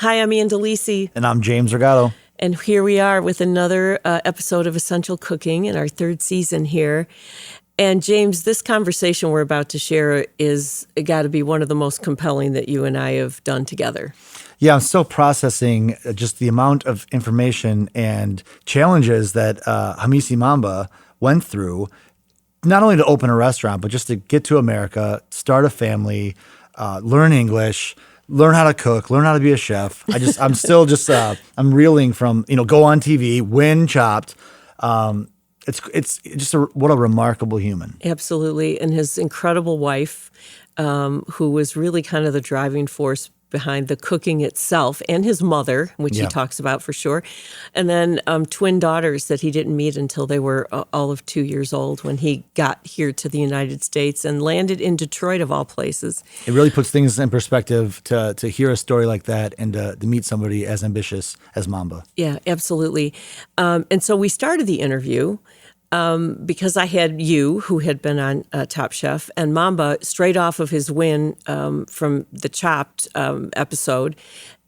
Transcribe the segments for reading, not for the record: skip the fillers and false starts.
Hi, I'm Delisi. And I'm James Rigato. And here we are with another episode of Essential Cooking in our third season here. And James, this conversation we're about to share is got to be one of the most compelling that you and I have done together. Yeah, I'm still processing just the amount of information and challenges that Hamissi Mamba went through, not only to open a restaurant, but just to get to America, start a family, learn English, learn how to cook, learn how to be a chef. I'm still just, I'm reeling from, go on TV, win Chopped. It's just what a remarkable human. Absolutely. And his incredible wife, who was really kind of the driving force behind the cooking itself, and his mother, which he talks about for sure. And then twin daughters that he didn't meet until they were all of 2 years old when he got here to the United States and landed in Detroit, of all places. It really puts things in perspective to hear a story like that and to meet somebody as ambitious as Mamba. Yeah, absolutely. And so we started the interview because I had you, who had been on Top Chef, and Mamba straight off of his win from the Chopped episode.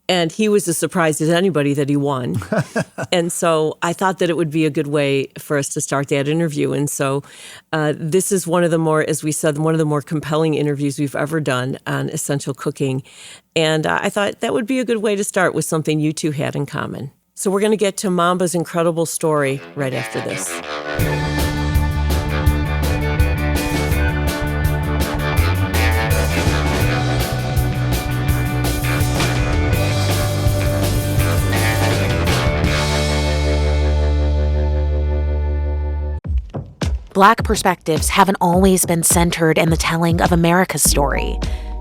And he was as surprised as anybody that he won. And so I thought that it would be a good way for us to start that interview. And so this is one of the more, as we said, one of the more compelling interviews we've ever done on Essential Cooking. And I thought that would be a good way to start with something you two had in common. So we're going to get to Mamba's incredible story right after this. Black perspectives haven't always been centered in the telling of America's story.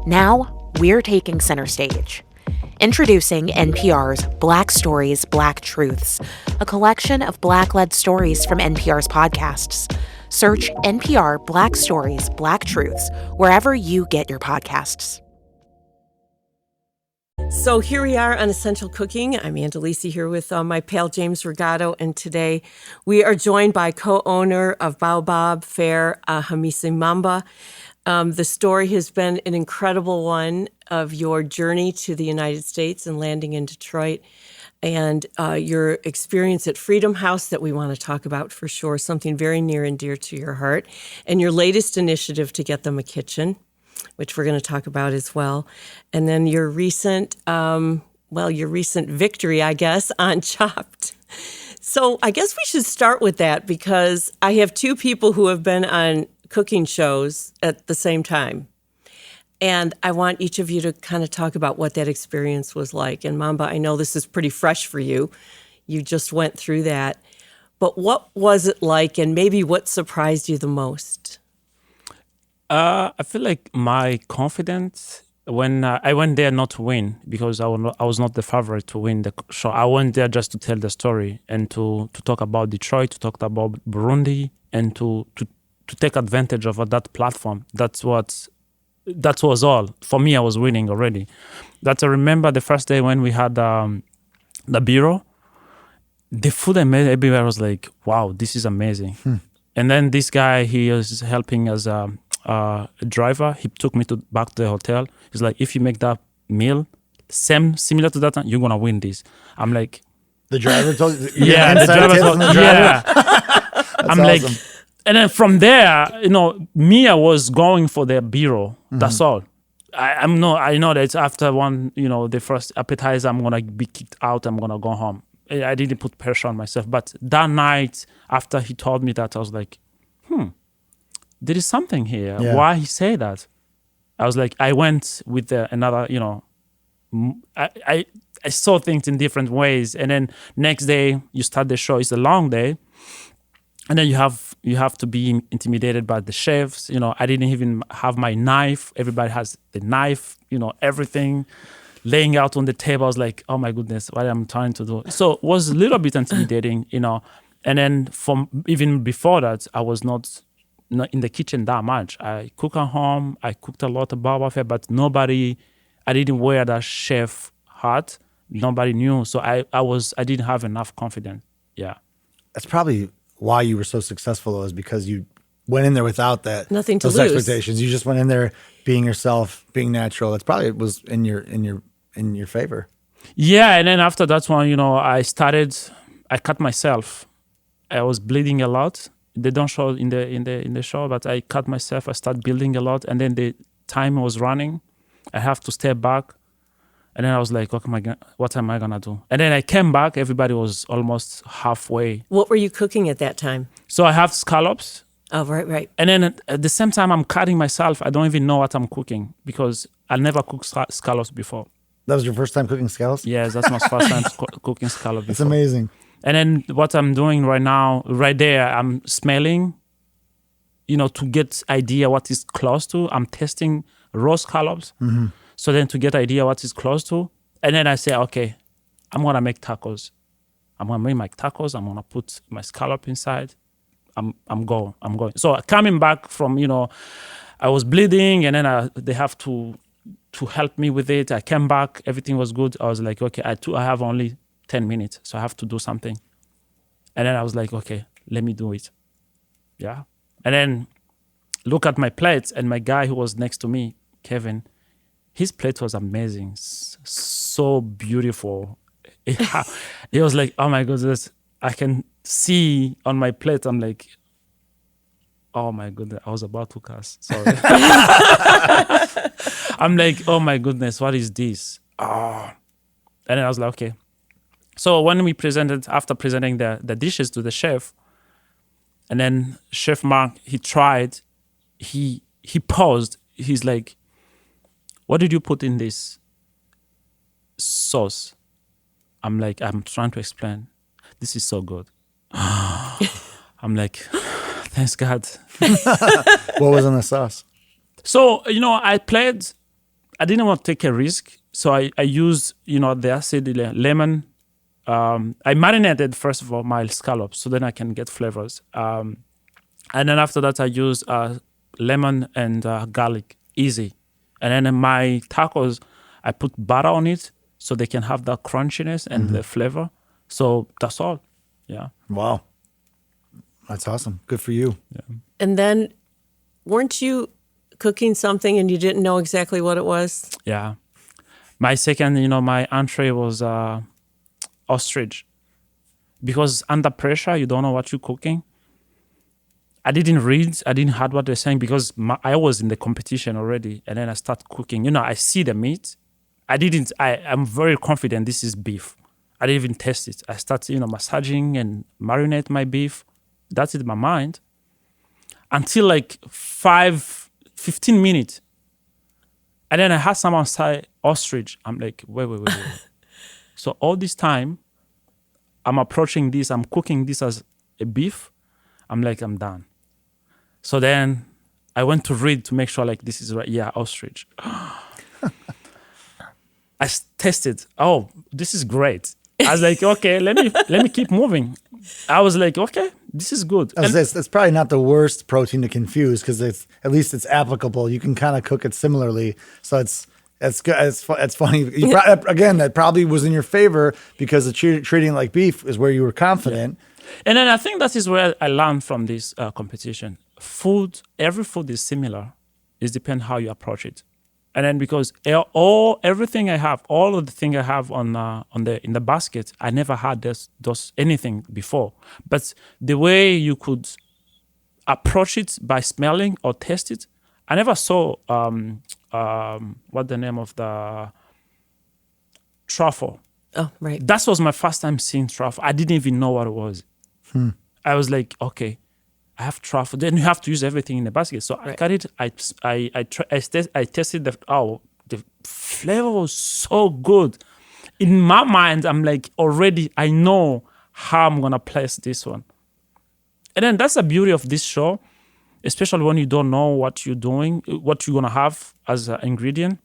Now, we're taking center stage. Introducing NPR's Black Stories, Black Truths, a collection of Black-led stories from NPR's podcasts. Search NPR Black Stories, Black Truths wherever you get your podcasts. So here we are on Essential Cooking. I'm Delisi here with my pal James Rigato, and today we are joined by co-owner of Baobab Fare, Hamissi Mamba. The story has been an incredible one of your journey to the United States and landing in Detroit, and your experience at Freedom House that we want to talk about for sure, something very near and dear to your heart, and your latest initiative to get them a kitchen, which we're going to talk about as well. And then your recent, your recent victory, I guess, on Chopped. So I guess we should start with that because I have two people who have been on cooking shows at the same time. And I want each of you to kind of talk about what that experience was like. And Mamba, I know this is pretty fresh for you. You just went through that. But what was it like, and maybe what surprised you the most? I feel like my confidence when I went there not to win, because I was not the favorite to win the show. I went there just to tell the story and to talk about Detroit, to talk about Burundi, and to take advantage of that platform. That was all. For me, I was winning already. I remember the first day when we had the bureau, the food I made everywhere, I was like, wow, this is amazing. And then this guy, he is helping as a driver. He took me back to the hotel. He's like, if you make that meal similar to that, you're gonna win this. I'm like, the driver told you? Yeah, the driver told me. Yeah. I'm awesome. like, and then from there, I was going for the bureau. That's all. I know that after one, the first appetizer, I'm gonna be kicked out. I'm gonna go home. I didn't put pressure on myself. But that night, after he told me that, I was like, there is something here. Yeah. Why he say that? I was like, I went with another, I saw things in different ways. And then next day you start the show. It's a long day. And then you have to be intimidated by the chefs. I didn't even have my knife. Everybody has the knife, everything laying out on the table. I was like, oh my goodness, what am I trying to do? So it was a little bit intimidating, And then even before that, I was not in the kitchen that much. I cook at home. I cooked a lot of Baobab Fare, but I didn't wear that chef hat. Nobody knew. So I didn't have enough confidence. Yeah. That's probably why you were so successful, is because you went in there without nothing to those lose. expectations. You just went in there being yourself, being natural. That's probably was in your favor. Yeah, and then after that one, I cut myself. I was bleeding a lot. They don't show in the show, but I cut myself. I started bleeding a lot, and then the time was running. I have to step back, and then I was like, "Okay, what am I gonna do?" And then I came back. Everybody was almost halfway. What were you cooking at that time? So I have scallops, Oh, right. and then at the same time I'm cutting myself. I don't even know what I'm cooking because I never cooked scallops before. That was your first time cooking scallops? Yes, that's my first time cooking scallops. It's amazing. And then what I'm doing right now, right there, I'm smelling, to get idea what is close to. I'm testing raw scallops. Mm-hmm. So then to get idea what is close to. And then I say, okay, I'm going to make tacos. I'm going to make my tacos. I'm going to put my scallop inside. I'm going. So coming back from, I was bleeding and then they have to help me with it. I came back. Everything was good. I was like, okay, I have only 10 minutes, so I have to do something. And then I was like, okay, let me do it. Yeah. And then look at my plates, and my guy who was next to me, Kevin, his plate was amazing. So beautiful. He was like, oh my goodness, I can see on my plate. I'm like, oh my goodness, I was about to cuss. Sorry. I'm like, oh my goodness, what is this? Oh. And then I was like, okay. So when after presenting the dishes to the chef, and then Chef Mark, he tried, he paused. He's like, what did you put in this sauce? I'm like, I'm trying to explain. This is so good. I'm like, thanks God. What was in the sauce? So, I didn't want to take a risk. So I used, the acid, lemon. I marinated, first of all, my scallops so then I can get flavors. And then after that, I used lemon and garlic, easy. And then in my tacos, I put butter on it so they can have that crunchiness and the flavor. So that's all. Yeah. Wow. That's awesome. Good for you. Yeah. And then weren't you cooking something and you didn't know exactly what it was? Yeah. My second, my entree was ostrich. Because under pressure, you don't know what you're cooking. I didn't read, I didn't hear what they're saying because I was in the competition already. And then I start cooking. I see the meat. I'm very confident this is beef. I didn't even test it. I start, massaging and marinate my beef. That's in my mind. Until like 15 minutes. And then I had someone say ostrich. I'm like, wait. So all this time, I'm approaching this, I'm cooking this as a beef. I'm like, I'm done. So then I went to read to make sure like this is right. Yeah, ostrich. I tested. Oh, this is great. I was like, okay, let me keep moving. I was like, okay, this is good. That's probably not the worst protein to confuse because at least it's applicable. You can kind of cook it similarly. So it's good. It's funny. Again, that probably was in your favor because treating it like beef is where you were confident. Yeah. And then I think that is where I learned from this competition. Every food is similar. It depends how you approach it. And then because everything I have, all of the things I have in the basket, I never had anything before. But the way you could approach it by smelling or taste it, I never saw what the name of the truffle. Oh, right. That was my first time seeing truffle. I didn't even know what it was. I was like, okay, I have truffle. Then you have to use everything in the basket. So I cut it. I tested the flavor was so good. In my mind, I'm like, already I know how I'm gonna place this one. And then that's the beauty of this show, especially when you don't know what you're doing, what you're gonna have as an ingredient.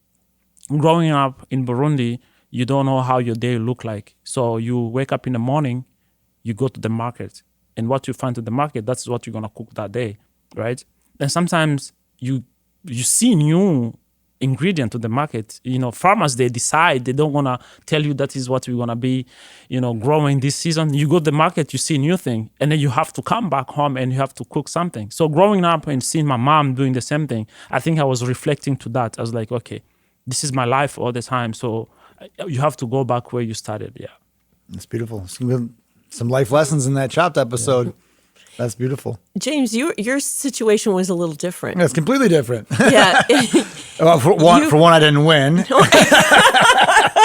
Growing up in Burundi, you don't know how your day look like. So you wake up in the morning, you go to the market, and what you find at the market, that's what you're gonna cook that day, right? And sometimes you see new ingredient to the market. Farmers, they decide they don't wanna tell you that is what we're gonna be, growing this season. You go to the market, you see a new thing, and then you have to come back home and you have to cook something. So growing up and seeing my mom doing the same thing, I think I was reflecting to that. I was like, okay, this is my life all the time. So you have to go back where you started. Yeah. It's beautiful. Some life lessons in that Chopped episode. Yeah. That's beautiful. James, your situation was a little different. Yeah, it's completely different. Yeah. Well, for one, I didn't win.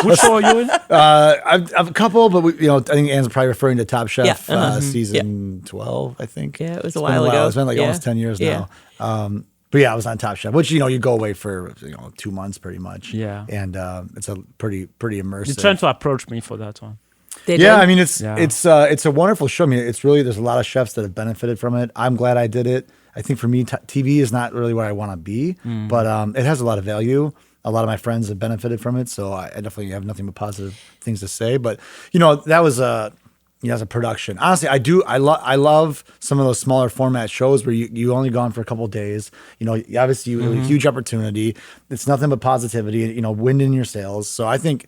Which show are you in? I've a couple, but I think Anne's probably referring to Top Chef season 12, I think. Yeah, it was a while ago. It's been like almost 10 years now. But yeah, I was on Top Chef, which you go away for 2 months pretty much. Yeah, and it's a pretty immersive. You're trying to approach me for that one. I mean it's a wonderful show. I mean, it's really, there's a lot of chefs that have benefited from it. I'm glad I did it. I think for me, TV is not really where I want to be, but it has a lot of value. A lot of my friends have benefited from it, so I definitely have nothing but positive things to say. But that was as a production. Honestly, I love some of those smaller format shows where you only gone for a couple of days. Obviously you have a huge opportunity. It's nothing but positivity. Wind in your sails. So I think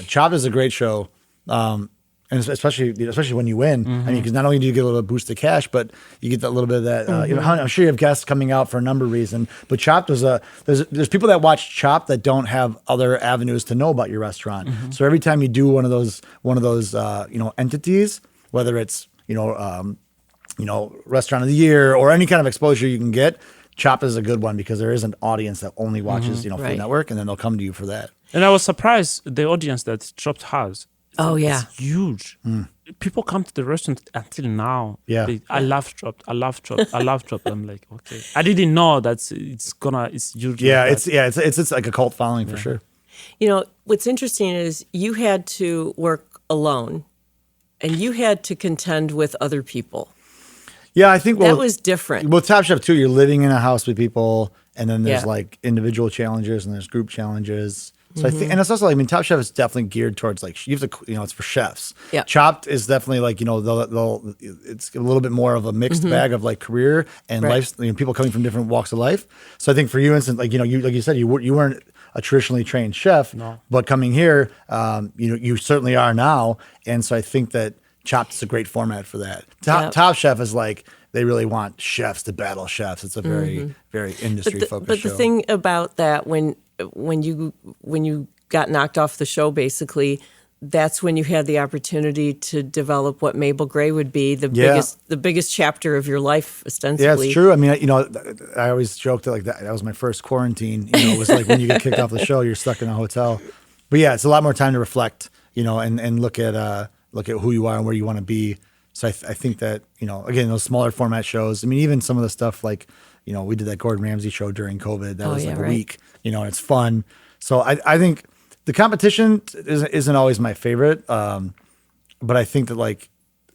Chopped is a great show. And especially when you win. I mean, because not only do you get a little boost of cash, but you get that little bit of that. I'm sure you have guests coming out for a number of reasons. But Chopped was there's people that watch Chopped that don't have other avenues to know about your restaurant. So every time you do one of those entities, whether it's restaurant of the year or any kind of exposure you can get, Chopped is a good one because there is an audience that only watches Food Network, and then they'll come to you for that. And I was surprised the audience that Chopped has. It's huge. People come to the restaurant until now. Yeah. I love Chopped. I love Chopped. I love Chopped. I'm like, okay. I didn't know that it's huge. Yeah, like it's like a cult following for sure. What's interesting is you had to work alone, and you had to contend with other people. Yeah, I think that was different. Well, Top Chef too, you're living in a house with people, and then there's like individual challenges and there's group challenges. So I think, and it's also like, Top Chef is definitely geared towards like, you have to, it's for chefs. Yeah. Chopped is definitely like, it's a little bit more of a mixed bag of like career and life, people coming from different walks of life. So I think for you, instance, like, like you said, you weren't a traditionally trained chef, but coming here, you certainly are now. And so I think that Chopped is a great format for that. Top Chef is like, they really want chefs to battle chefs. It's a very, very industry focused show. But the thing about that, when you got knocked off the show, basically, that's when you had the opportunity to develop what Mabel Gray would be the biggest chapter of your life, ostensibly. Yeah, it's true. I mean, I always joked that like that was my first quarantine. It was like when you get kicked off the show, you're stuck in a hotel. But yeah, it's a lot more time to reflect, and look at who you are and where you want to be. So I think that, again, those smaller format shows, I mean, even some of the stuff like, we did that Gordon Ramsay show during COVID. That was like a week, and it's fun. So I think the competition isn't always my favorite. But I think that like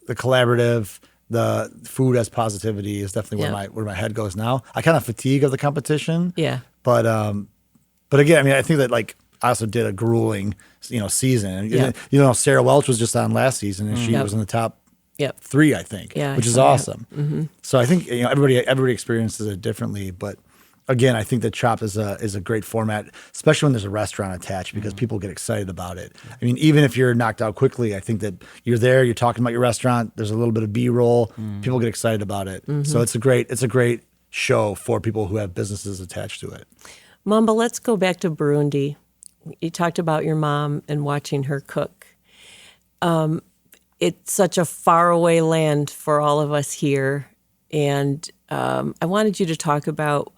the collaborative, the food as positivity is definitely where my head goes now. I kind of fatigue of the competition. Yeah. But again, I mean, I think that like I also did a grueling, season. Yeah. Sarah Welch was just on last season and she was in the top 3, I think, which is awesome. Mm-hmm. So I think everybody experiences it differently, but again, I think that Chopped is a great format, especially when there's a restaurant attached, because people get excited about it. I mean, even if you're knocked out quickly, I think that you're there, you're talking about your restaurant. There's a little bit of B-roll. People get excited about it. So it's a great show for people who have businesses attached to it. Mamba, let's go back to Burundi. You talked about your mom and watching her cook. It's such a faraway land for all of us here. And I wanted you to talk about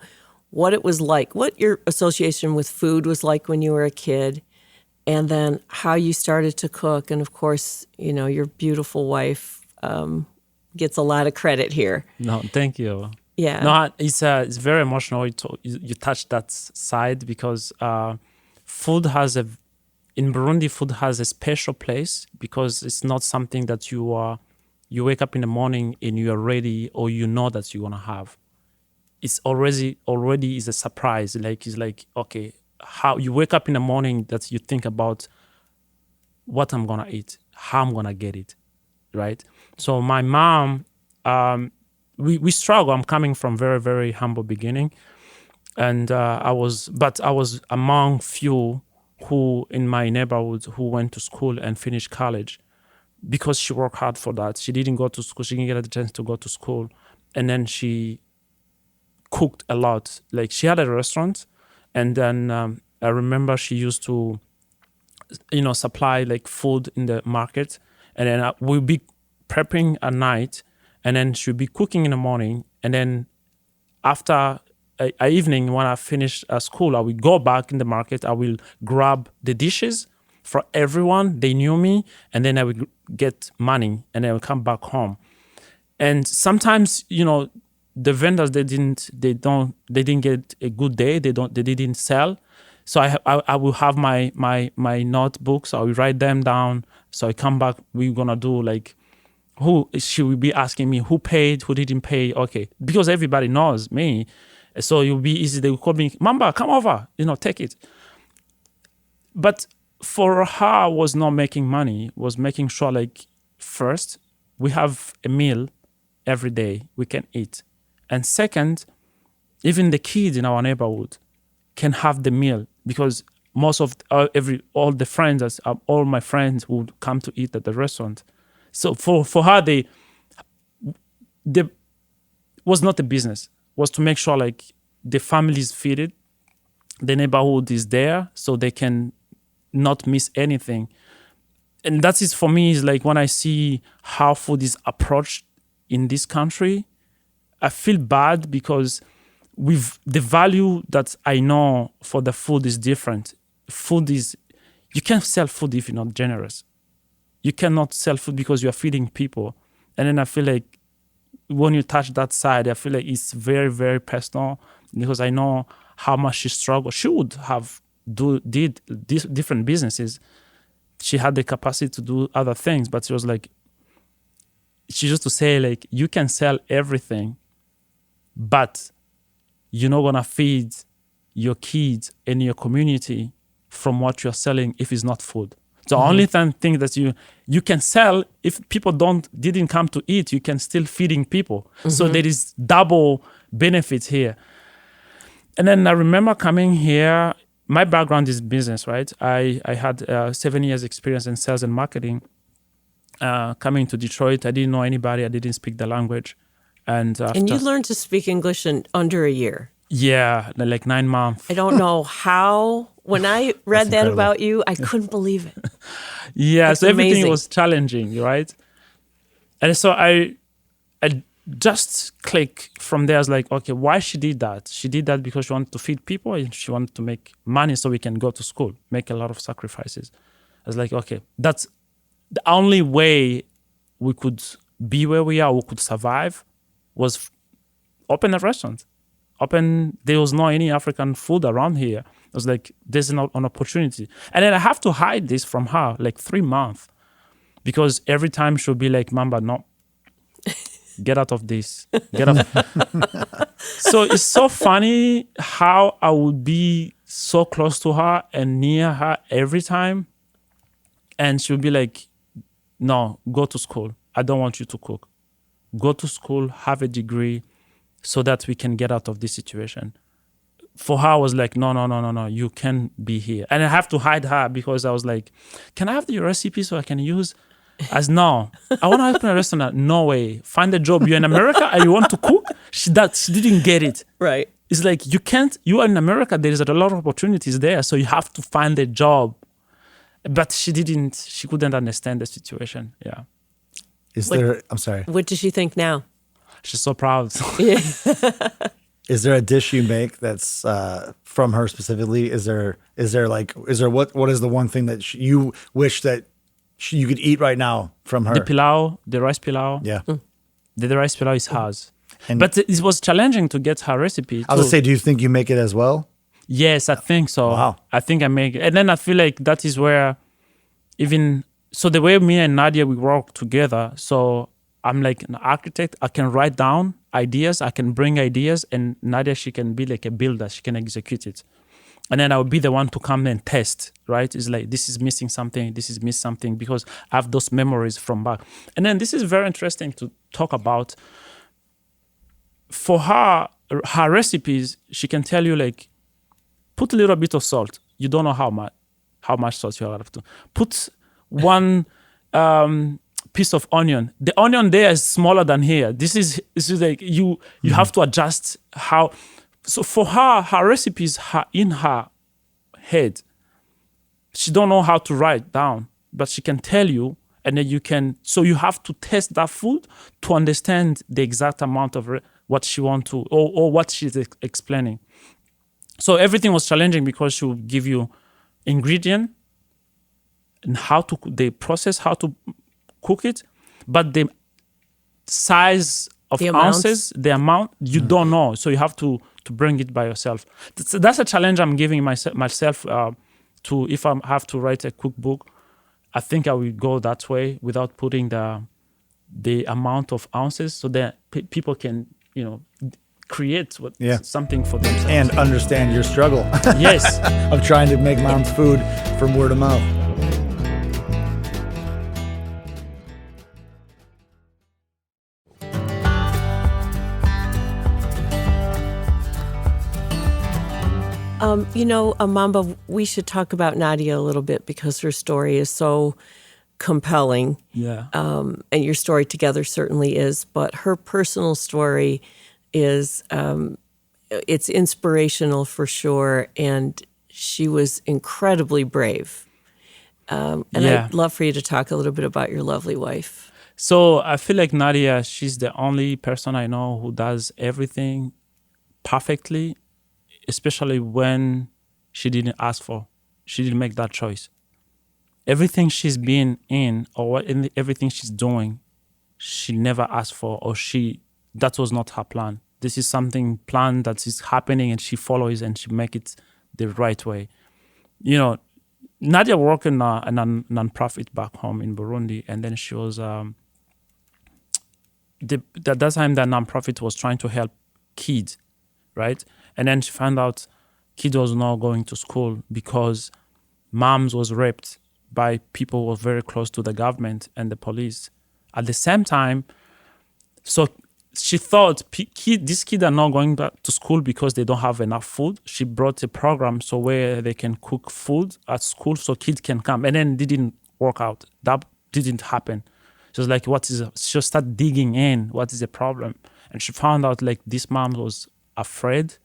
what it was like, what your association with food was like when you were a kid, and then how you started to cook. And of course, your beautiful wife gets a lot of credit here. No, thank you. Yeah. No, it's very emotional. You touched that side because in Burundi, food has a special place because it's not something that you wake up in the morning and you are ready or that you're gonna have. It's already is a surprise. Like it's like, okay, how you wake up in the morning that you think about what I'm gonna eat, how I'm gonna get it, right? So my mom, we struggle. I'm coming from very, very humble beginning, and I was among few who in my neighborhood who went to school and finished college because she worked hard for that. She didn't go to school. She didn't get the chance to go to school, and then she cooked a lot. Like she had a restaurant, and then I remember she used to supply like food in the market, and then we'll be prepping at night, and then she'll be cooking in the morning, and then after a evening when I finish school, I will go back in the market. I will grab the dishes for everyone. They knew me, and then I will get money, and then I will come back home. And sometimes, the vendors they didn't get a good day. They didn't sell. So I will have my notebooks. I will write them down. So I come back. We're gonna do like, she will be asking me who paid, who didn't pay. Okay, because everybody knows me, so it'll be easy. They will call me, Mamba, come over. Take it. But for her, was not making money. Was making sure like first we have a meal every day we can eat, and second, even the kids in our neighborhood can have the meal, because most of all the friends, all my friends would come to eat at the restaurant. So for her, they was not a business, was to make sure like the family is fed, the neighborhood is there, so they can not miss anything. And that is for me is like when I see how food is approached in this country, I feel bad, because with the value that I know for the food is different. You can't sell food if you're not generous. You cannot sell food because you're feeding people. And then I feel like when you touch that side, I feel like it's very, very personal, because I know how much she struggled. She would have did different businesses. She had the capacity to do other things, but she was like, she used to say like, you can sell everything, but you're not gonna feed your kids and your community from what you're selling if it's not food. The only thing that you can sell, if people didn't come to eat, you can still feeding people. So there is double benefit here. And then I remember coming here. My background is business, right? I had 7 years experience in sales and marketing. Coming to Detroit, I didn't know anybody. I didn't speak the language. And you learned to speak English in under a year. Yeah, like 9 months. I don't know how. When I read that about you, I couldn't believe it. Yeah, That's so everything amazing. was challenging, right? And so I just click from there. I was like, okay, why she did that? She did that because she wanted to feed people and she wanted to make money so we can go to school, make a lot of sacrifices. I was like, okay, that's the only way we could be where we are, we could survive, was open a restaurant. There was no any African food around here. I was like, there's an opportunity. And then I have to hide this from her like 3 months, because every time she'll be like, Mamba, no, get out of this. Get out. So it's so funny how I would be so close to her and near her every time. And she'll be like, no, go to school. I don't want you to cook. Go to school, have a degree, so that we can get out of this situation. For her, I was like, no, you can be here. And I have to hide her, because I was like, can I have your recipe so I can use? As no, I want to open a restaurant. No way. Find a job. You're in America and you want to cook? She didn't get it. Right. It's like, you can't, you are in America, there is a lot of opportunities there, so you have to find a job. But she couldn't understand the situation. Yeah. I'm sorry. What does she think now? She's so proud. Is there a dish you make that's from her specifically? Is there what is the one thing that you wish that you could eat right now from her? The pilau, the rice pilau. Yeah. The rice pilau is hers. And but it was challenging to get her recipe. I was going to say, do you think you make it as well? Yes, I think so. Wow. I think I make it. And then I feel like that is where so the way me and Nadia, we work together. So I'm like an architect. I can write down ideas. I can bring ideas. And Nadia, she can be like a builder. She can execute it. And then I will be the one to come and test, right? It's like, this is missing something. This is missing something, because I have those memories from back. And then this is very interesting to talk about. For her recipes, she can tell you like, put a little bit of salt. You don't know how much salt you have to put. One piece of onion. The onion there is smaller than here. This is like you have to adjust how. So for her recipes in her head, She don't know how to write down, but she can tell you, and then you can. So you have to test that food to understand the exact amount of what she want to, or what she's explaining. So everything was challenging because she would give you ingredient and the process, how to cook it, but the size of The amounts. ounces, the amount, you don't know. So you have to bring it by yourself. That's a challenge I'm giving myself to, if I have to write a cookbook. I think I will go that way without putting the amount of ounces, so that people can, create something for themselves. And understand your struggle Yes. of trying to make mom's food from word of mouth. Mamba, we should talk about Nadia a little bit because her story is so compelling. Yeah. And your story together certainly is, but her personal story is, it's inspirational for sure. And she was incredibly brave. And I'd love for you to talk a little bit about your lovely wife. So I feel like Nadia, she's the only person I know who does everything perfectly, especially when she didn't ask for. She didn't make that choice. Everything she's been in, or everything she's doing, she never asked for, or that was not her plan. This is something planned that is happening, and she follows and she make it the right way. Nadia worked in a non-profit back home in Burundi, and then she was at that time that non-profit was trying to help kids, right? And then she found out kid was not going to school because moms was raped by people who were very close to the government and the police. At the same time, so she thought these kids are not going back to school because they don't have enough food. She brought a program so where they can cook food at school so kids can come. And then it didn't work out. That didn't happen. She was like, she started digging in. What is the problem? And she found out like this mom was afraid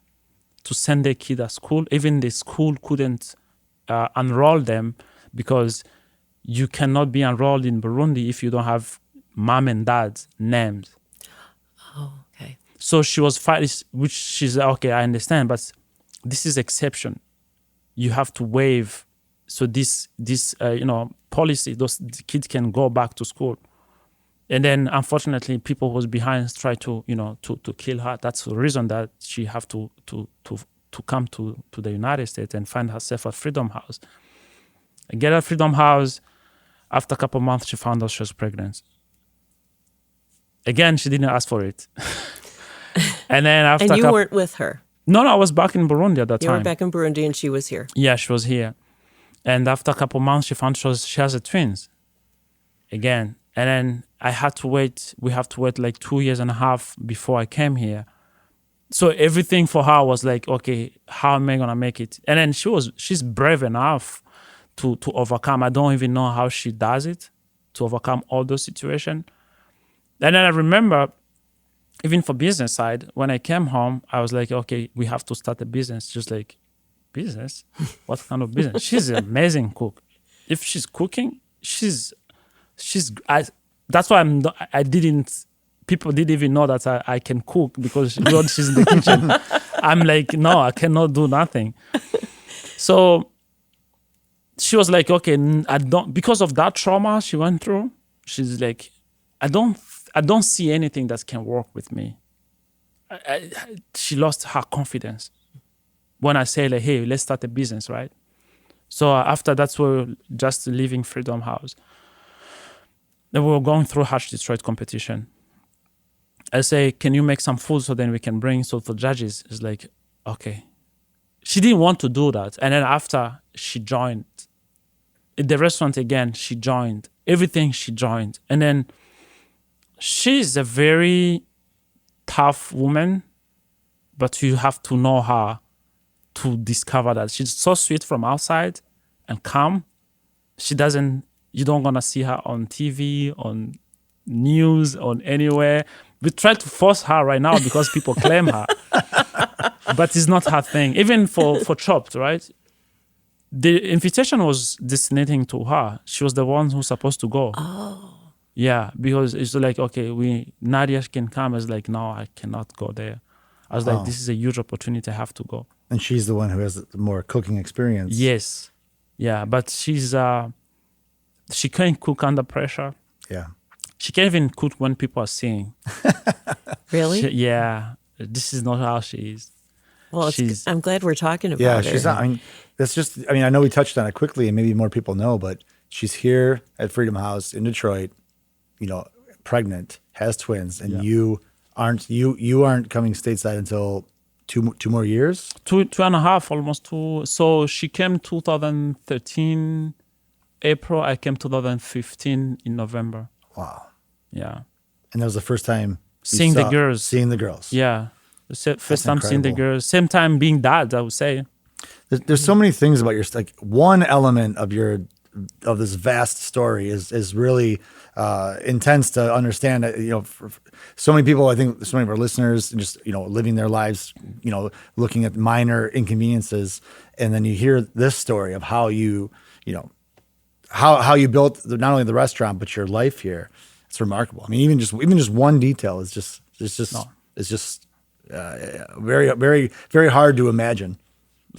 to send their kid at school. Even the school couldn't enroll them because you cannot be enrolled in Burundi if you don't have mom and dad's names. Oh, okay. So she was fighting, which she's like, okay, I understand, but this is exception. You have to waive. So this policy, those kids can go back to school. And then, unfortunately, people who was behind tried to kill her. That's the reason that she have to come to the United States and find herself at Freedom House. And get at Freedom House. After a couple of months, she found out she was pregnant. Again, she didn't ask for it. And then after, and you weren't with her. No, I was back in Burundi at that time. You were back in Burundi, and she was here. Yeah, she was here. And after a couple of months, she found she has a twins. Again. And then I had to wait. We have to wait like 2.5 years before I came here. So everything for her was like, okay, how am I gonna make it? And then she's brave enough to overcome. I don't even know how she does it to overcome all those situations. And then I remember, even for business side, when I came home, I was like, okay, we have to start a business. Just like, business? What kind of business? She's an amazing cook. If she's cooking, that's why people didn't even know that I can cook because she's in the kitchen. I'm like, no, I cannot do nothing. So she was like, okay, because of that trauma she went through, she's like, I don't see anything that can work with me. She lost her confidence when I say like, hey, let's start a business, right? So after that's we're just leaving Freedom House. Then we were going through Hatch Detroit competition. I say, can you make some food so then we can bring so for judges? It's like, okay. She didn't want to do that. And then after she joined the restaurant again, she joined. Everything she joined. And then she's a very tough woman, but you have to know her to discover that. She's so sweet from outside and calm. You don't gonna see her on TV, on news, on anywhere. We try to force her right now because people claim her. But it's not her thing. Even for Chopped, right? the invitation was destinating to her. She was the one who's supposed to go. Oh. Yeah, because it's like, okay, Nadia can come. I was like, no, I cannot go there. I was like, this is a huge opportunity. I have to go. And she's the one who has the more cooking experience. Yes. Yeah, but she can't cook under pressure. Yeah. She can't even cook when people are singing. Really? Yeah. This is not how she is. Well, I'm glad we're talking about Yeah, her. she's not. I mean, that's just. I mean, I know we touched on it quickly, and maybe more people know, but she's here at Freedom House in Detroit. Pregnant, has twins, and you aren't coming stateside until two more years. Two and a half, almost two. So she came 2013 April. I came 2015 in November. Wow. Yeah. And that was the first time Seeing the girls. Seeing the girls. Yeah. First time seeing the incredible. girls. Same time being dad, I would say. There's so many things about like one element of this vast story is really intense to understand. For so many people, I think so many of our listeners just living their lives, looking at minor inconveniences, and then you hear this story of how you how you built not only the restaurant but your life here. It's remarkable. I mean, even just one detail is just very very very hard to imagine.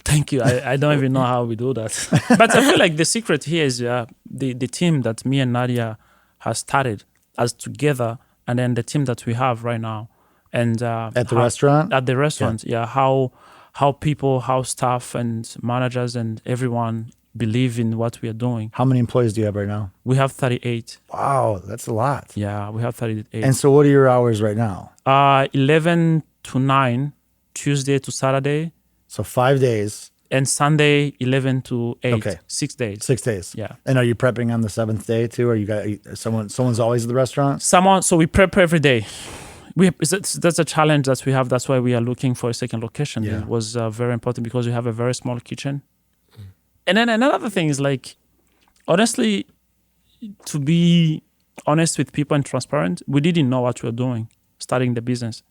Thank you. I don't even know how we do that. But I feel like the secret here is the team that me and Nadia has started as together, and then the team that we have right now. And At the restaurant? At the restaurant, yeah. How people, how staff and managers and everyone believe in what we are doing. How many employees do you have right now? We have 38. Wow, that's a lot. Yeah, we have 38. And so what are your hours right now? 11 to 9, Tuesday to Saturday. So 5 days. And Sunday, 11 to 8. Okay. 6 days. 6 days. Yeah. And are you prepping on the 7th day too? Or you got someone's always at the restaurant? So we prep every day. That's a challenge that we have. That's why we are looking for a second location. Yeah. It was very important because we have a very small kitchen. And then another thing is like, honestly, to be honest with people and transparent, we didn't know what we were doing starting the business.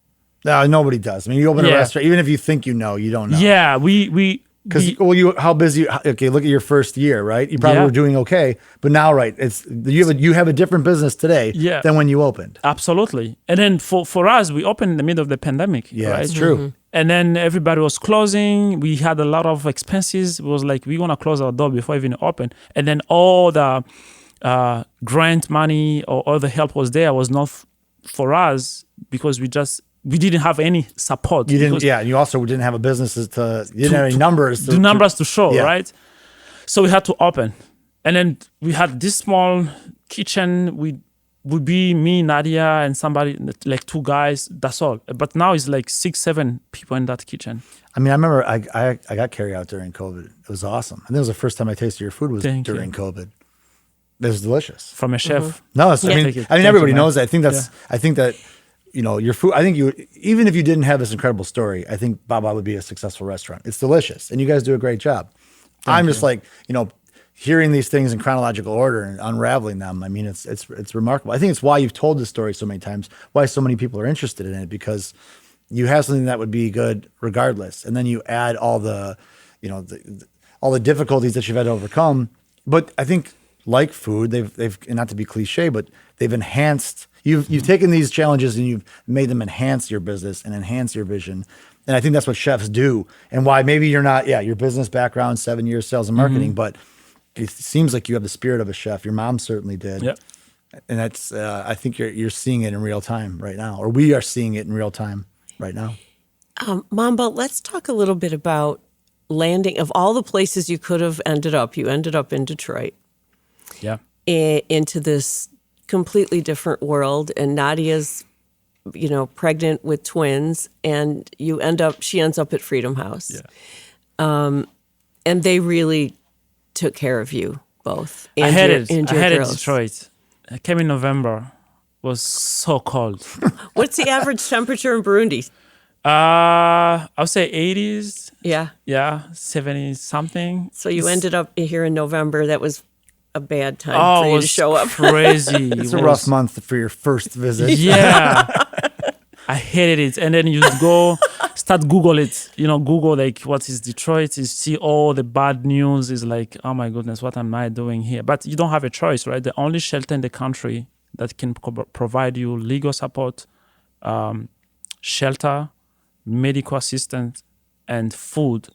No, nobody does. I mean, you open a restaurant, even if you think you know, you don't know. Yeah, Because how busy? Okay, look at your first year, right? You probably were doing okay, but now, right? You have a different business today than when you opened. Absolutely. And then for us, we opened in the middle of the pandemic. Yeah, right? it's true. And then everybody was closing. We had a lot of expenses. It was like we want to close our door before even open. And then all the grant money or all the help was there was not for us because we didn't have any support. You didn't, and you also didn't have a business you didn't have any numbers. To show, right? So we had to open. And then we had this small kitchen. Would be me, Nadia, and somebody, like 2 guys, that's all. But now it's like 6, 7 people in that kitchen. I mean, I remember I got carry out during COVID. It was awesome. I think it was the first time I tasted your food was during COVID. It was delicious. From a chef. No, I mean everybody knows that. I think that your food, even if you didn't have this incredible story, I think Baba would be a successful restaurant. It's delicious and you guys do a great job. I'm just like, hearing these things in chronological order and unraveling them. I mean, it's remarkable. I think it's why you've told this story so many times, why so many people are interested in it, because you have something that would be good regardless. And then you add all the difficulties that you've had to overcome. But I think like food, they've not to be cliche, but they've enhanced. You've taken these challenges and you've made them enhance your business and enhance your vision. And I think that's what chefs do. And why maybe you're not, your business background, 7 years sales and marketing, but it seems like you have the spirit of a chef. Your mom certainly did. Yep. And that's, I think you're seeing it in real time right now, or we are seeing it in real time right now. Mamba, let's talk a little bit about landing. Of all the places you could have ended up, you ended up in Detroit. Yeah. Into this completely different world. And Nadia's, pregnant with twins, and she ends up at Freedom House. Yeah. And they really took care of you both. I hated girls. Detroit. I came in November. It was so cold. What's the average temperature in Burundi? I would say 80s. Yeah. Yeah, 70 something. So you ended up here in November. That was a bad time for you to show up. Crazy. It's a rough month for your first visit. Yeah. I hated it. And then you go start Google it. Google like what is Detroit. You see all the bad news. Is like, oh my goodness, what am I doing here? But you don't have a choice, right? The only shelter in the country that can provide you legal support, shelter, medical assistance, and food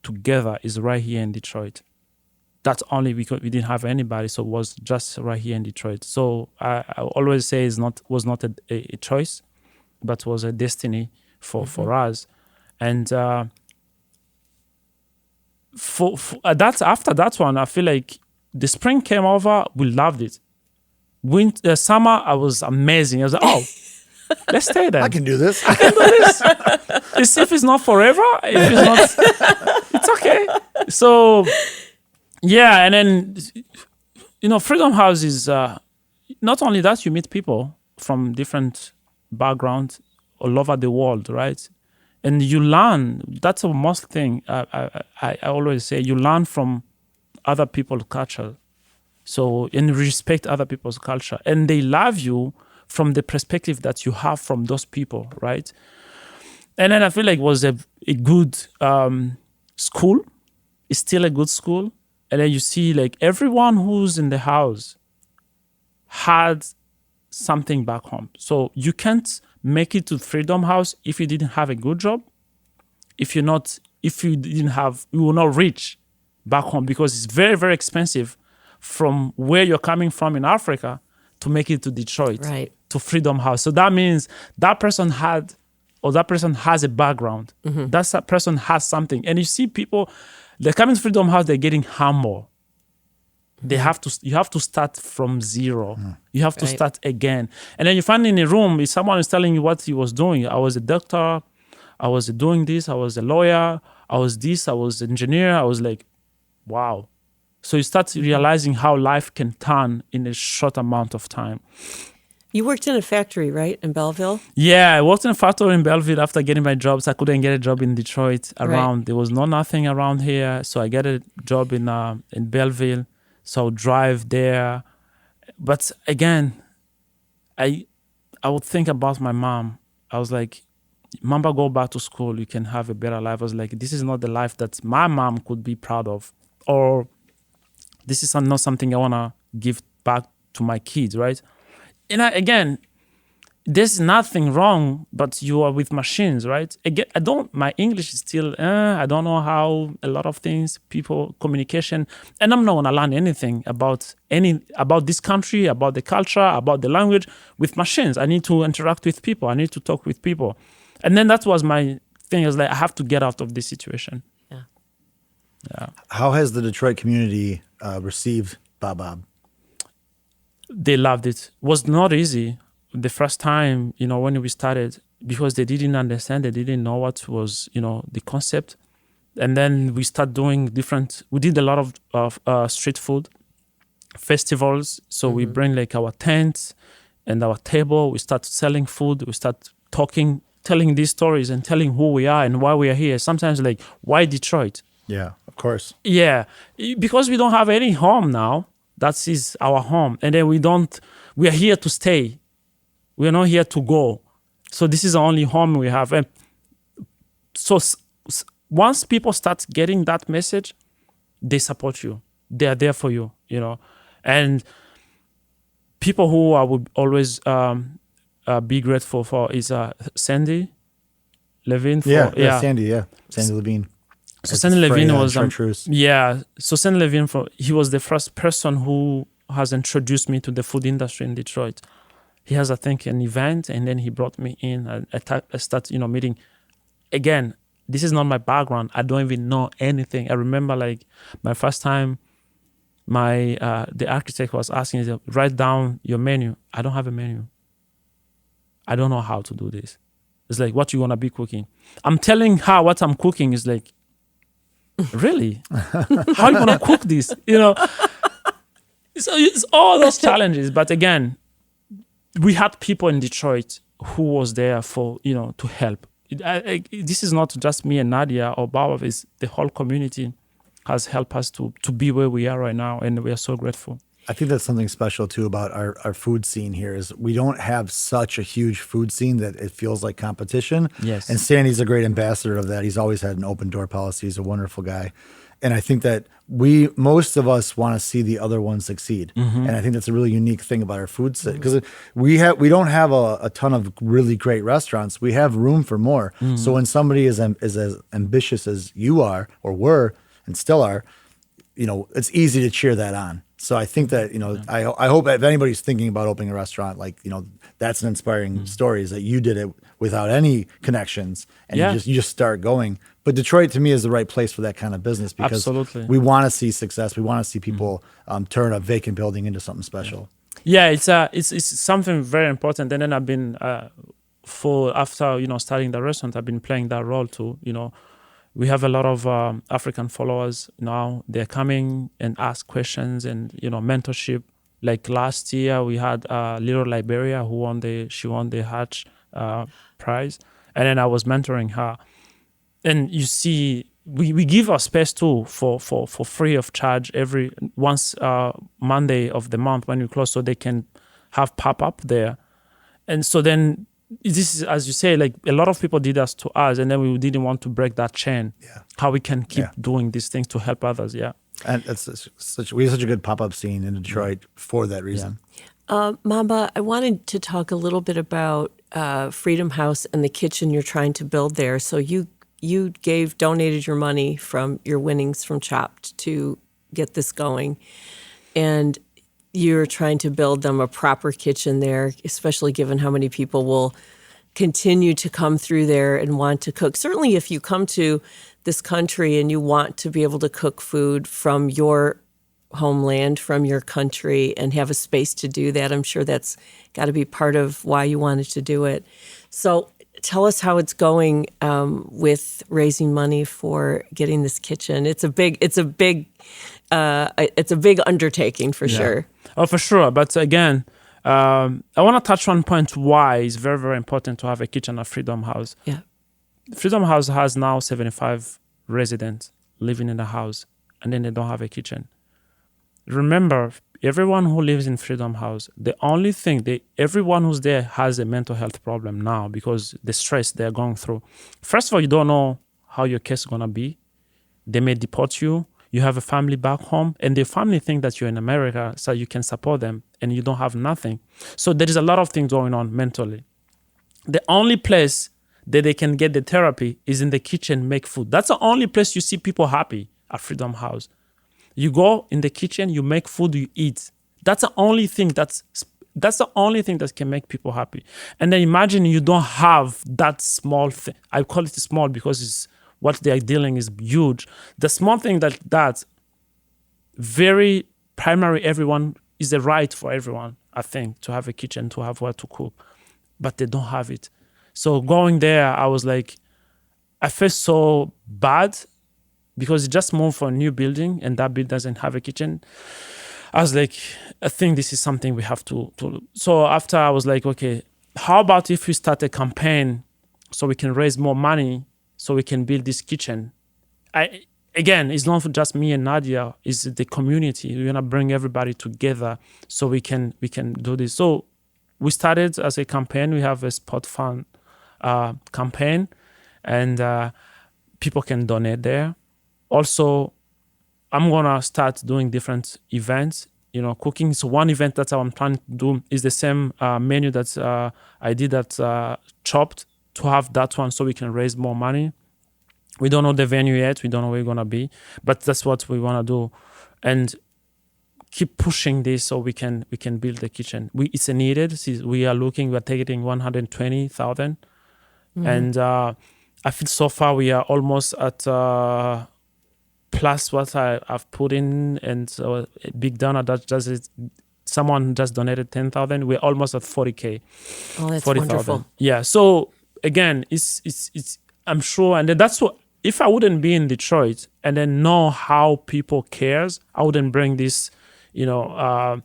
together is right here in Detroit. That's only because we didn't have anybody, so it was just right here in Detroit. So I always say it was not a choice, but was a destiny for us. And for that's after that one, I feel like the spring came over, we loved it. Summer, I was amazing. I was like, oh, let's stay there. I can do this. It's if it's not forever, if it's not, it's okay. So, yeah, and then, Freedom House is not only that, you meet people from different backgrounds all over the world, right? And you learn. That's the most thing I always say. You learn from other people's culture. So, and respect other people's culture. And they love you from the perspective that you have from those people, right? And then I feel like it was a good school. It's still a good school. And then you see like everyone who's in the house had something back home. So you can't make it to Freedom House if you didn't have a good job. If you will not reach back home because it's very, very expensive from where you're coming from in Africa to make it to Detroit, right, to Freedom House. So that means that person has a background. Mm-hmm. That person has something. And you see people, they're coming to Freedom House, they're getting humble. You have to start from zero. You have to start again. And then you find in a room, if someone is telling you what he was doing, I was a doctor, I was doing this, I was a lawyer, I was this, I was an engineer. I was like, wow. So you start realizing how life can turn in a short amount of time. You worked in a factory, right, in Belleville? Yeah, I worked in a factory in Belleville after getting my jobs. I couldn't get a job in Detroit around. Right. There was nothing around here. So I get a job in Belleville. So I'll drive there. But again, I would think about my mom. I was like, Mamba, go back to school. You can have a better life. I was like, this is not the life that my mom could be proud of. Or this is not something I want to give back to my kids, right? And again, there's nothing wrong, but you are with machines, right? Again, my English is still, I don't know how a lot of things, people, communication, and I'm not going to learn anything about this country, about the culture, about the language with machines. I need to interact with people. I need to talk with people. And then that was my thing. I was like, I have to get out of this situation. Yeah. How has the Detroit community received Bob? They loved it. It was not easy the first time, when we started, because they didn't understand, they didn't know what was, the concept. And then we start doing we did a lot of street food festivals. So we bring like our tents and our table, we start selling food, we start talking, telling these stories and telling who we are and why we are here. Sometimes like, why Detroit? Yeah, of course. Yeah, because we don't have any home now. That is our home. And then we are here to stay. We are not here to go. So this is the only home we have. And so once people start getting that message, they support you. They are there for you, And people who I would always be grateful for is Sandy Levine. Sandy Levine. So Sandy Levine was So Sandy Levine, he was the first person who has introduced me to the food industry in Detroit. He has, I think, an event, and then he brought me in. I started, meeting. Again, this is not my background. I don't even know anything. I remember, like, my first time, the architect was asking me, write down your menu. I don't have a menu. I don't know how to do this. It's like, what you want to be cooking? I'm telling her what I'm cooking is like, really? How are you going to cook this? So it's all those challenges. But again, we had people in Detroit who was there for, to help. This is not just me and Nadia or Baba. It's the whole community has helped us to be where we are right now. And we are so grateful. I think that's something special too about our food scene here is we don't have such a huge food scene that it feels like competition. Yes. And Sandy's a great ambassador of that. He's always had an open door policy. He's a wonderful guy. And I think that most of us want to see the other one succeed. And I think that's a really unique thing about our food scene because we don't have a ton of really great restaurants. We have room for more. So when somebody is as ambitious as you are or were and still are, it's easy to cheer that on. So I think that, I hope if anybody's thinking about opening a restaurant, that's an inspiring story is that you did it without any connections and you just start going. But Detroit to me is the right place for that kind of business because Absolutely. we want to see success. We want to see people turn a vacant building into something special. Yeah, it's something very important. And then I've been after starting the restaurant, I've been playing that role too. We have a lot of African followers now. They're coming and ask questions and mentorship. Like last year, we had little Liberia who won the Hatch prize, and then I was mentoring her. And you see, we give our space too for free of charge every once Monday of the month when we close, so they can have pop-up there. And so then this is, as you say, like a lot of people did us to us, and then we didn't want to break that chain. Yeah. How we can keep doing these things to help others. Yeah. And we have such a good pop-up scene in Detroit for that reason. Mamba, I wanted to talk a little bit about Freedom House and the kitchen you're trying to build there. So you donated your money from your winnings from Chopped to get this going. And you're trying to build them a proper kitchen there, especially given how many people will continue to come through there and want to cook. Certainly if you come to this country and you want to be able to cook food from your homeland, from your country, and have a space to do that, I'm sure that's got to be part of why you wanted to do it. So tell us how it's going with raising money for getting this kitchen. It's a big undertaking for sure. Oh, for sure. But again, I want to touch one point why it's very, very important to have a kitchen at Freedom House. Yeah. Freedom House has now 75 residents living in the house, and then they don't have a kitchen. Remember, everyone who lives in Freedom House, the only thing, everyone who's there has a mental health problem now because the stress they're going through. First of all, you don't know how your case is going to be. They may deport you. You have a family back home, and the family think that you're in America, so you can support them, and you don't have nothing. So there is a lot of things going on mentally. The only place that they can get the therapy is in the kitchen, make food. That's the only place you see people happy at Freedom House. You go in the kitchen, you make food, you eat. That's the only thing that's the only thing that can make people happy. And then imagine you don't have that small thing. I call it small because it's what they are dealing is huge. The small thing that's very primary, everyone is a right for everyone, I think, to have a kitchen, to have where to cook, but they don't have it. So going there, I was like, I felt so bad because it just moved for a new building and that building doesn't have a kitchen. I was like, I think this is something we have to. So after I was like, okay, how about if we start a campaign so we can raise more money so we can build this kitchen? Again, it's not just me and Nadia, it's the community. We're gonna bring everybody together so we can do this. So we started as a campaign. We have a spot fund campaign, and people can donate there. Also, I'm gonna start doing different events. Cooking. So one event that I'm planning to do is the same menu that I did at Chopped, to have that one so we can raise more money. We don't know the venue yet. We don't know where we're gonna be, but that's what we wanna do, and keep pushing this so we can build the kitchen. It's needed. We're targeting 120,000, and I feel so far we are almost at plus what I've put in, and so a big donor that does it. Someone just donated 10,000. We're almost at 40K. Oh, that's 40,000. wonderful. Yeah. So again, it's I'm sure, and then that's what. If I wouldn't be in Detroit and then know how people cares, I wouldn't bring this, I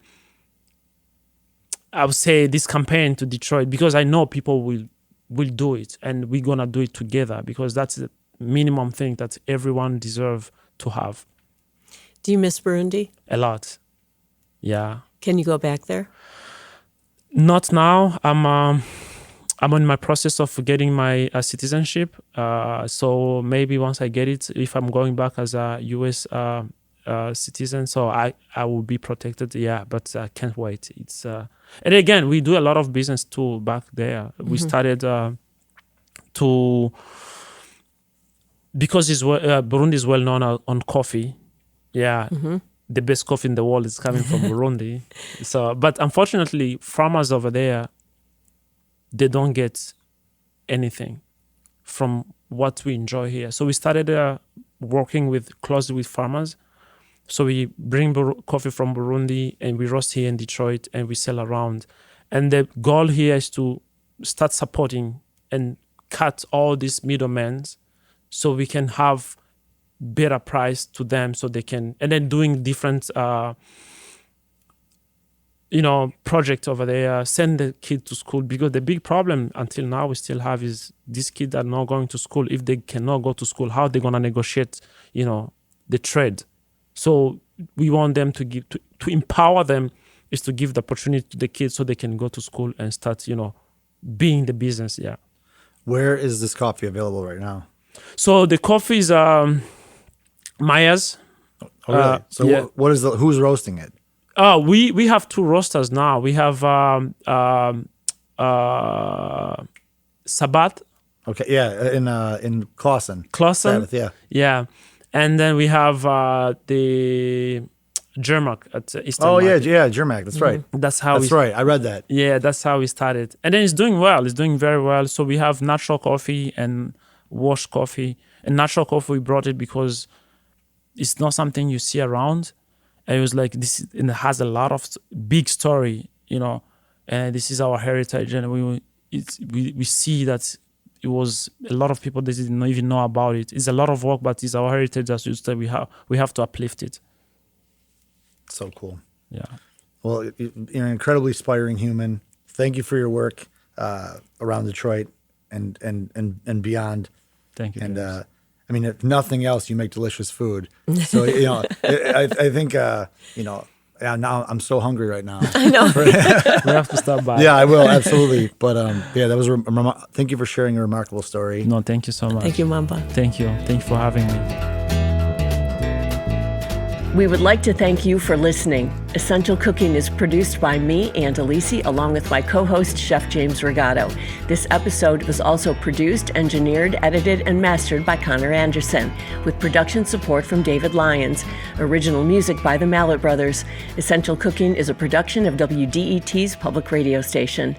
would say this campaign to Detroit, because I know people will do it, and we're gonna do it together, because that's the minimum thing that everyone deserves to have. Do you miss Burundi? A lot. Yeah. Can you go back there? Not now. I'm in my process of getting my citizenship. So maybe once I get it, if I'm going back as a U.S. Citizen, so I will be protected. Yeah, but I can't wait. It's and again, we do a lot of business too back there. We started because Burundi is well known on coffee. Yeah. The best coffee in the world is coming from Burundi. So, but unfortunately, farmers over there, they don't get anything from what we enjoy here. So we started working closely with farmers. So we bring coffee from Burundi and we roast here in Detroit and we sell around. And the goal here is to start supporting and cut all these middlemen so we can have better price to them so they can, and then doing different project over there, send the kid to school, because the big problem until now we still have is these kids are not going to school. If they cannot go to school, how are they going to negotiate the trade? So we want them to give to empower them, is to give the opportunity to the kids so they can go to school and start being the business. Yeah. Where is this coffee available right now? So the coffee is Maya's. Oh, really? So yeah. Who's roasting it? We have two roasters now. We have Sabat. Okay, yeah, in Clausen. Clausen, yeah. Yeah. And then we have the Jermak at Eastern Market. yeah, Jermak. That's right. That's how. That's right. I read that. Yeah, that's how we started, and then it's doing well. It's doing very well. So we have natural coffee and washed coffee. And natural coffee, we brought it because it's not something you see around. And it was like this, and it has a lot of big story, and this is our heritage, and we see that it was a lot of people that didn't even know about it. It's a lot of work, but it's our heritage as we have to uplift it. So cool. Yeah. Well, you're an incredibly inspiring human. Thank you for your work around Detroit and beyond. Thank you. And I mean, if nothing else, you make delicious food. So I think yeah, now I'm so hungry right now. I know. We have to stop by. Yeah, I will, absolutely. But yeah, that was thank you for sharing a remarkable story. No, thank you so much. Thank you, Mamba. Thank you for having me. We would like to thank you for listening. Essential Cooking is produced by me, Ann Delisi, along with my co-host, Chef James Rigato. This episode was also produced, engineered, edited, and mastered by Connor Anderson, with production support from David Lyons. Original music by the Mallet Brothers. Essential Cooking is a production of WDET's public radio station.